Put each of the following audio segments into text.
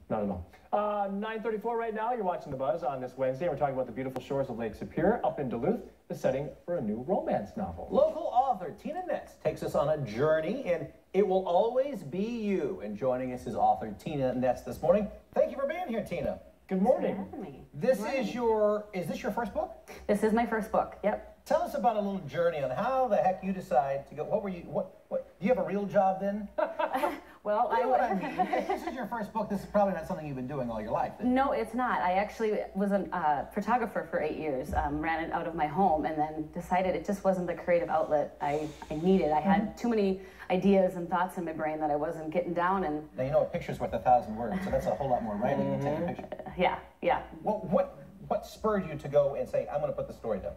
Not at all. 9:34 right now. You're watching The Buzz on this Wednesday. We're talking about the beautiful shores of Lake Superior up in Duluth, the setting for a new romance novel. Local author Tina Ness takes us on a journey in It Will Always Be You. And joining us is author Tina Ness this morning. Thank you for being here, Tina. Good morning. Thanks for having me. This is this your first book? This is my first book. Yep. Tell us about a little journey on how the heck you decide to go. Do you have a real job then? Well, You know what I mean? If this is your first book, this is probably not something you've been doing all your life. No, it's not. I actually was a photographer for 8 years, ran it out of my home, and then decided it just wasn't the creative outlet I needed. I had too many ideas and thoughts in my brain that I wasn't getting down. And now, you know a picture's worth 1,000 words, so that's a whole lot more writing than taking a picture. Yeah. What spurred you to go and say, I'm going to put the story down?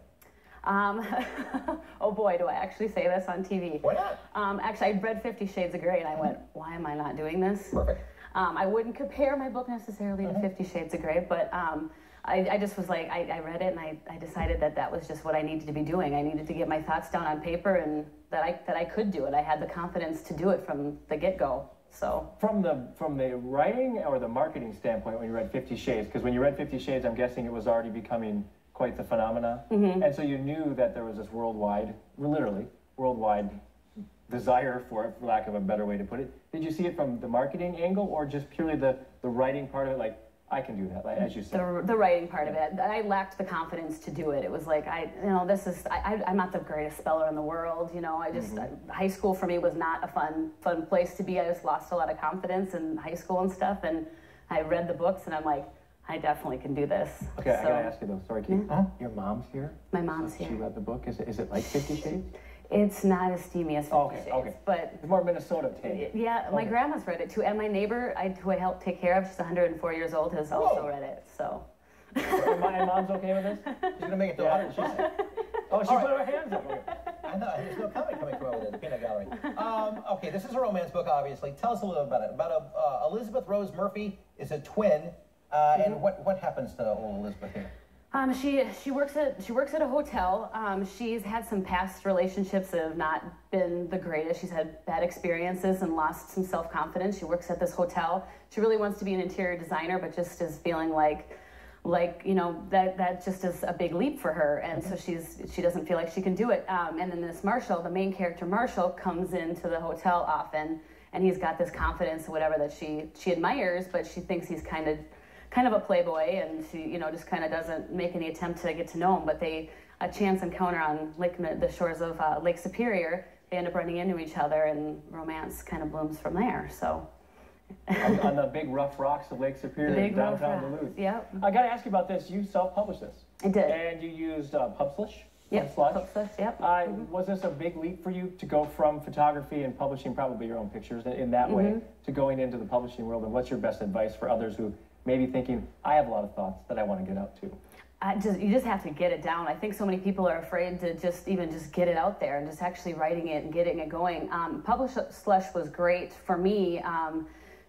Oh boy, do I actually say this on TV. Why not? Actually, I read 50 Shades of Grey and I went, why am I not doing this? Perfect. I wouldn't compare my book necessarily to 50 Shades of Grey, but I just was like, I read it and I decided that was just what I needed to be doing. I needed to get my thoughts down on paper and that I could do it. I had the confidence to do it from the get-go. So from the writing or the marketing standpoint, when you read 50 Shades, because when you read 50 Shades, I'm guessing it was already becoming quite the phenomena, and so you knew that there was this literally worldwide desire for it, for lack of a better way to put it. Did you see it from the marketing angle, or just purely the writing part of it, like, I can do that, like, as you said? The writing part of it. I lacked the confidence to do it. It was like, I'm not the greatest speller in the world, you know, high school for me was not a fun place to be. I just lost a lot of confidence in high school and stuff, and I read the books and I'm like, I definitely can do this. Okay, I gotta ask you though, sorry, Keith. Your mom's here? My mom's here. She read the book. Is it like 50 Shades? It's not as steamy as 50 Shades, but it's more Minnesota take. Yeah, my grandma's read it too, and my neighbor, who I helped take care of, she's 104 years old, has also read it. So. And mom's okay with this? She's gonna make it to 100. Oh, she put her hands up. Okay. I know, there's no comment coming from over there, the peanut gallery. Okay, this is a romance book, obviously. Tell us a little about it. About Elizabeth Rose Murphy is a twin, and what happens to old Elizabeth here? She works at a hotel. She's had some past relationships that have not been the greatest. She's had bad experiences and lost some self-confidence. She works at this hotel. She really wants to be an interior designer, but just is feeling like you know, that just is a big leap for her, and so she doesn't feel like she can do it. And then this Marshall, the main character Marshall, comes into the hotel often, and he's got this confidence or whatever that she admires, but she thinks he's kind of a playboy, and she, you know, just kind of doesn't make any attempt to get to know him. But a chance encounter on the shores of Lake Superior, they end up running into each other, and romance kind of blooms from there. So. on the big rough rocks of Lake Superior, downtown Duluth. Yep. I got to ask you about this. You self-published this. I did. And you used Pubslush. Yep. Pubslush. Yep. Was this a big leap for you to go from photography and publishing probably your own pictures in that way to going into the publishing world? And what's your best advice for others who may be thinking, I have a lot of thoughts that I want to get out to? You just have to get it down. I think so many people are afraid to just get it out there and just actually writing it and getting it going. Pubslush was great for me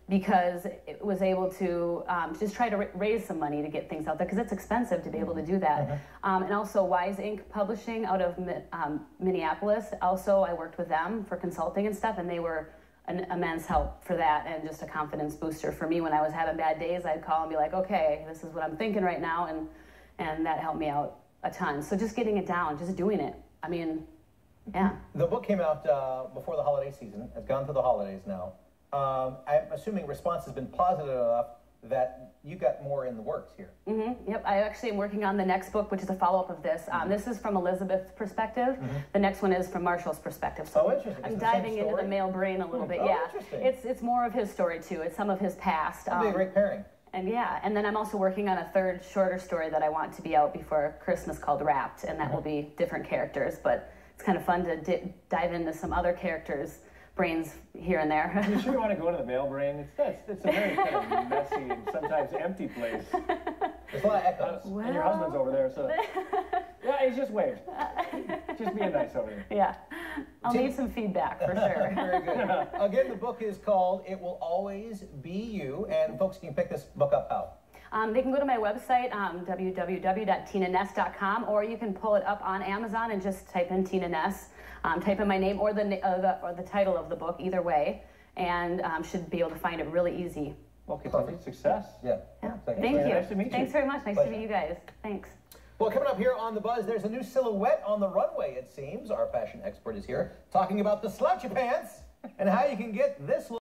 because it was able to just try to raise some money to get things out there, because it's expensive to be able to do that. And also Wise Inc. Publishing out of Minneapolis. Also, I worked with them for consulting and stuff, and they were an immense help for that, and just a confidence booster for me. When I was having bad days, I'd call and be like, okay, this is what I'm thinking right now, and that helped me out a ton. So just getting it down, just doing it. I mean, yeah. The book came out before the holiday season. It's gone through the holidays now. I'm assuming response has been positive enough that you got more in the works here. Yep, I actually am working on the next book, which is a follow-up of this. This is from Elizabeth's perspective. The next one is from Marshall's perspective. So interesting. I'm diving into the male brain a little bit. Yeah, it's more of his story too. It's some of his past. That'd be a great pairing. And yeah, and then I'm also working on a third shorter story that I want to be out before Christmas called Wrapped, and that will be different characters, but it's kind of fun to dive into some other characters' brains here and there. You sure you want to go into the male brain? It's a very kind of messy and sometimes empty place. There's a lot of echoes. Well, and your husband's over there, so yeah, he's just waved. Just being nice over there. Yeah, I'll need some feedback for sure. Very good. Again, the book is called It Will Always Be You, and folks can pick this book up how? They can go to my website, www.tinaness.com, or you can pull it up on Amazon and just type in Tina Ness. Type in my name or the title of the book, either way, and should be able to find it really easy. Well, continued success. Yeah. Thank you. Nice to meet you. Thanks very much. Nice to meet you guys. Thanks. Well, coming up here on The Buzz, there's a new silhouette on the runway, it seems. Our fashion expert is here talking about the slouchy pants and how you can get this look.